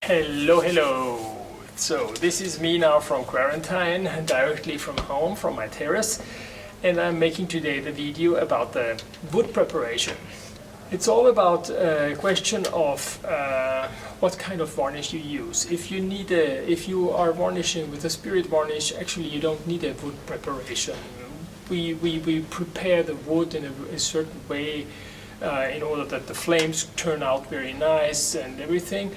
Hello, hello! So this is me now from quarantine, directly from home, from my terrace, and I'm making today the video about the wood preparation. It's all about a question of what kind of varnish you use. If you are varnishing with a spirit varnish, actually you don't need a wood preparation. We prepare the wood in a certain way in order that the flames turn out very nice and everything.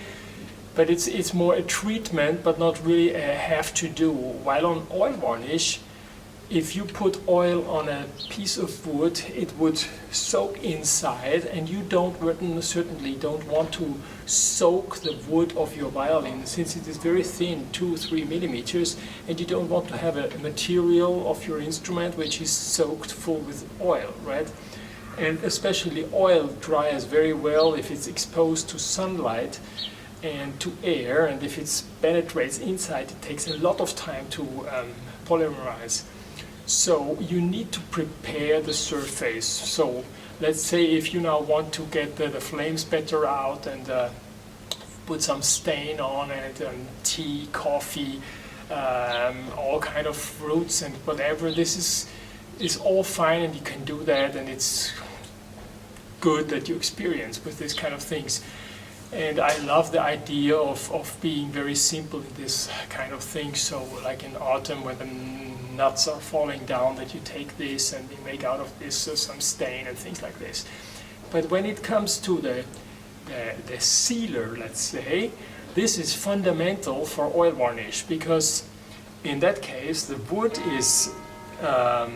But it's more a treatment, but not really a have to do. While on oil varnish, if you put oil on a piece of wood, it would soak inside, and you certainly don't want to soak the wood of your violin, since it is very thin, 2-3 millimeters, and you don't want to have a material of your instrument which is soaked full with oil, right? And especially oil dries very well if it's exposed to sunlight and to air, and if it penetrates inside, it takes a lot of time to polymerize. So you need to prepare the surface. So let's say if you now want to get the flames better out and put some stain on it, and tea, coffee, all kind of fruits and whatever, this is all fine, and you can do that, and it's good that you experience with this kind of things. And I love the idea of being very simple in this kind of thing. So like in autumn when the nuts are falling down, that you take this and you make out of this some stain and things like this. But when it comes to the sealer, let's say, this is fundamental for oil varnish, because in that case the wood is a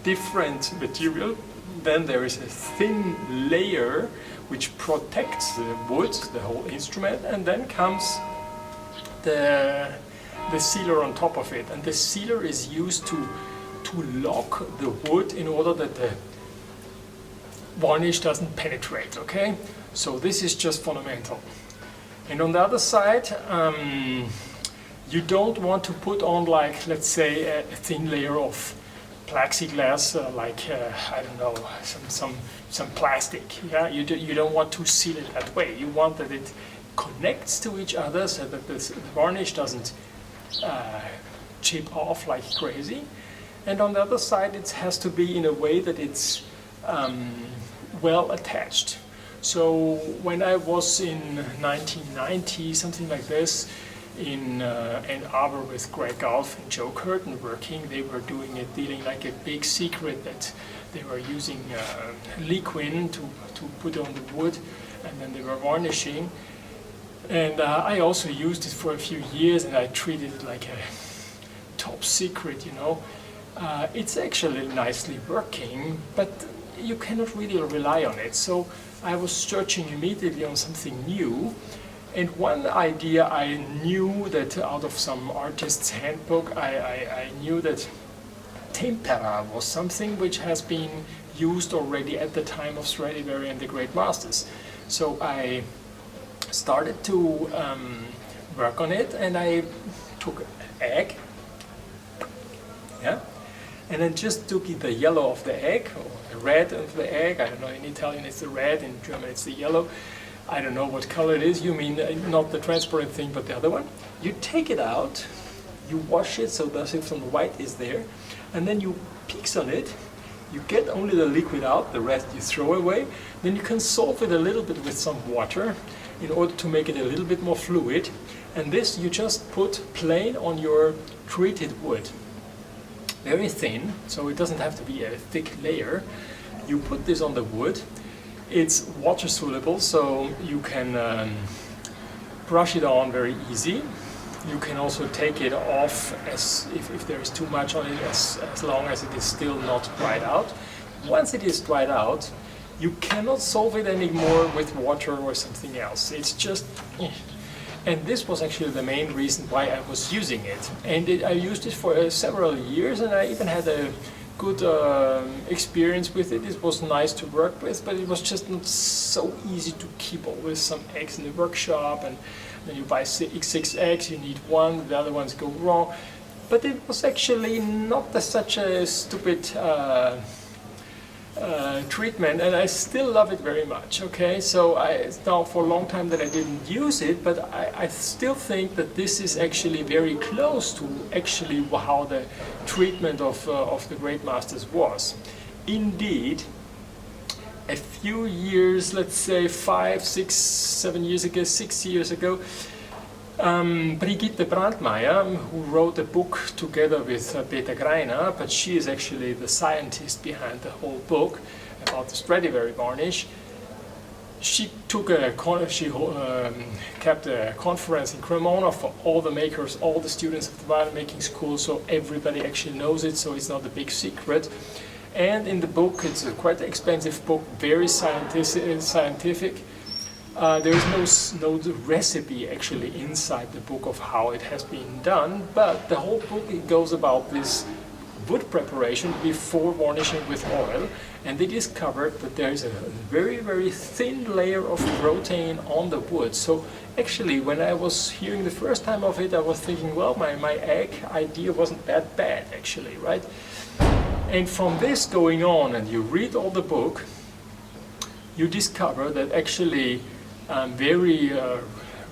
different material. Then there is a thin layer which protects the wood, the whole instrument, and then comes the sealer on top of it. And the sealer is used to lock the wood in order that the varnish doesn't penetrate, okay? So this is just fundamental. And on the other side, you don't want to put on, like, let's say, a thin layer of plexiglass, I don't know, some plastic. Yeah, you don't want to seal it that way. You want that it connects to each other so that the varnish doesn't chip off like crazy. And on the other side, it has to be in a way that it's well attached. So when I was in 1990, something like this, in Ann Arbor with Greg Golf and Joe Curtin working, they were dealing like a big secret that they were using liquid to put on the wood, and then they were varnishing. And I also used it for a few years, and I treated it like a top secret, you know. It's actually nicely working, but you cannot really rely on it. So I was searching immediately on something new. And one idea I knew that out of some artist's handbook, I knew that tempera was something which has been used already at the time of Stradivari and the great masters. So I started to work on it, and I took an egg, yeah, and then just took the yellow of the egg, or the red of the egg. I don't know, in Italian it's the red, in German it's the yellow. I don't know what color it is. You mean not the transparent thing, but the other one. You take it out, you wash it so that some white is there, and then you peek on it. You get only the liquid out, the rest you throw away. Then you can solve it a little bit with some water in order to make it a little bit more fluid. And this you just put plain on your treated wood. Very thin, so it doesn't have to be a thick layer. You put this on the wood. It's water soluble, so you can brush it on very easy. You can also take it off if there is too much on it, as long as it is still not dried out. Once it is dried out, you cannot solve it anymore with water or something else. It's just... And this was actually the main reason why I was using it. And I used it for several years, and I even had a good experience with it. It was nice to work with, but it was just not so easy to keep always some eggs in the workshop, and then you buy 6 eggs, you need one, the other ones go wrong. But it was actually not such a stupid treatment, and I still love it very much. Okay, so it's now for a long time that I didn't use it, but I still think that this is actually very close to actually how the treatment of the great masters was. Indeed, a few years, let's say 5, 6, 7 years ago, 6 years ago, Brigitte Brandmair, who wrote a book together with Peter Greiner, but she is actually the scientist behind the whole book about the Stradivari Varnish. She kept a conference in Cremona for all the makers, all the students of the violin making school, so everybody actually knows it, so it's not a big secret. And in the book, it's a quite expensive book, very scientific. There is no recipe actually inside the book of how it has been done, but the whole book it goes about this wood preparation before varnishing with oil, and they discovered that there is a very, very thin layer of protein on the wood. So actually, when I was hearing the first time of it, I was thinking, well, my egg idea wasn't that bad actually, right? And from this going on, and you read all the book, you discover that actually very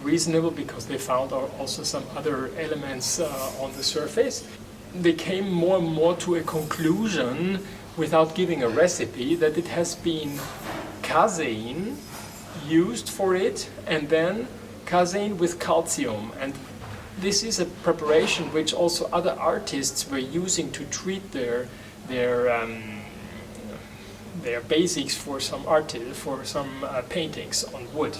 reasonable, because they found also some other elements on the surface. They came more and more to a conclusion, without giving a recipe, that it has been casein used for it, and then casein with calcium. And this is a preparation which also other artists were using to treat their basics for some paintings on wood.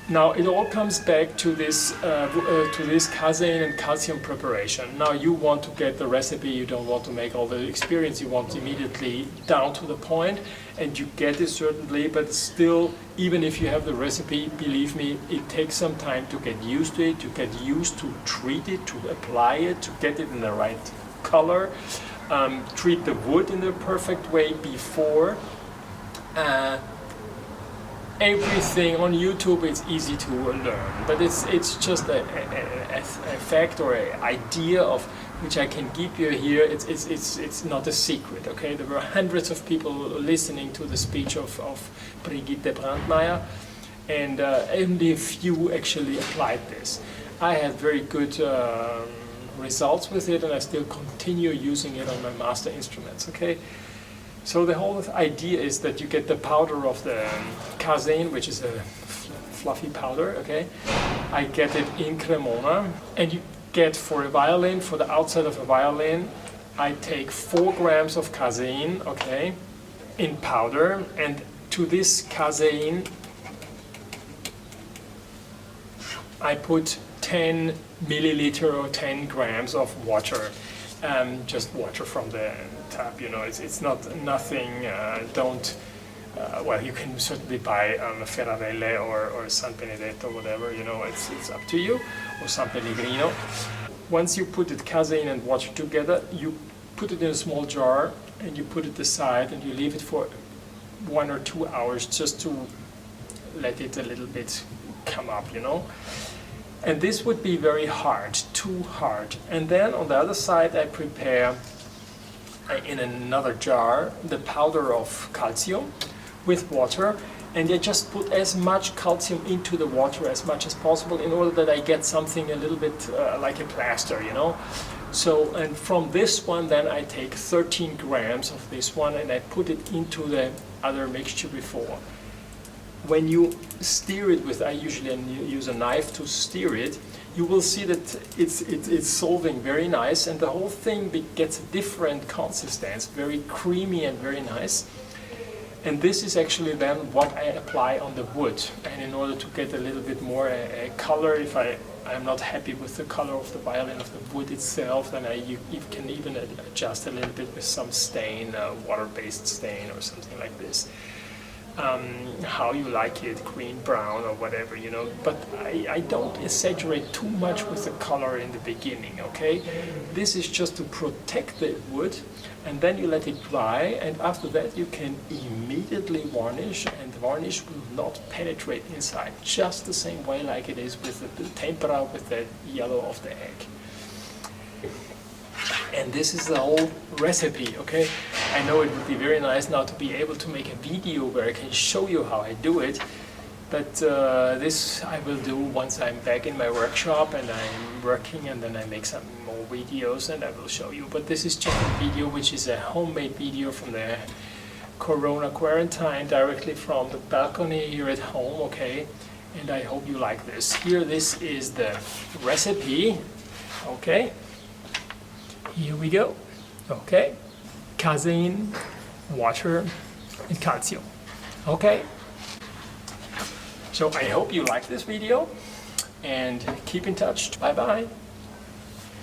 Now it all comes back to this casein and calcium preparation. Now you want to get the recipe, you don't want to make all the experience, you want immediately down to the point, and you get it certainly, but still, even if you have the recipe, believe me, it takes some time to get used to it, to get used to treat it, to apply it, to get it in the right color, treat the wood in the perfect way before. Everything on YouTube is easy to learn, but it's just a fact or an idea of which I can give you here. It's not a secret. Okay, there were hundreds of people listening to the speech of Brigitte Brandmair, and only a few actually applied this. I had very good results with it, and I still continue using it on my master instruments. Okay. So the whole idea is that you get the powder of the casein, which is a fluffy powder, okay? I get it in Cremona, and you get for a violin, for the outside of a violin, I take 4 grams of casein, okay, in powder, and to this casein I put 10 milliliter or 10 grams of water. Just water from the tap, you know, it's not nothing, well, you can certainly buy Ferrarelle or San Benedetto, whatever, you know, it's up to you, or San Pellegrino. Once you put it, casein and water together, you put it in a small jar and you put it aside and you leave it for 1 or 2 hours just to let it a little bit come up, you know. And this would be very hard, too hard. And then on the other side I prepare in another jar the powder of calcium with water, and I just put as much calcium into the water as much as possible in order that I get something a little bit like a plaster, you know. So, and from this one then I take 13 grams of this one and I put it into the other mixture before. When you stir it with, I usually use a knife to stir it, you will see that it's dissolving very nice, and the whole thing gets a different consistency, very creamy and very nice. And this is actually then what I apply on the wood. And in order to get a little bit more color, if I'm not happy with the color of the violin, of the wood itself, then you can even adjust a little bit with some stain, water-based stain or something like this. How you like it, green, brown, or whatever, you know. But I don't exaggerate too much with the color in the beginning, okay? This is just to protect the wood, and then you let it dry, and after that you can immediately varnish, and the varnish will not penetrate inside, just the same way like it is with the tempera, with the yellow of the egg. And this is the whole recipe, okay? I know it would be very nice now to be able to make a video where I can show you how I do it, but this I will do once I'm back in my workshop and I'm working, and then I make some more videos and I will show you. But this is just a video which is a homemade video from the Corona quarantine, directly from the balcony here at home, okay? And I hope you like this. Here, this is the recipe, okay? Here we go, okay? Casein, water, and calcium, okay? So I hope you like this video, and keep in touch. Bye-bye.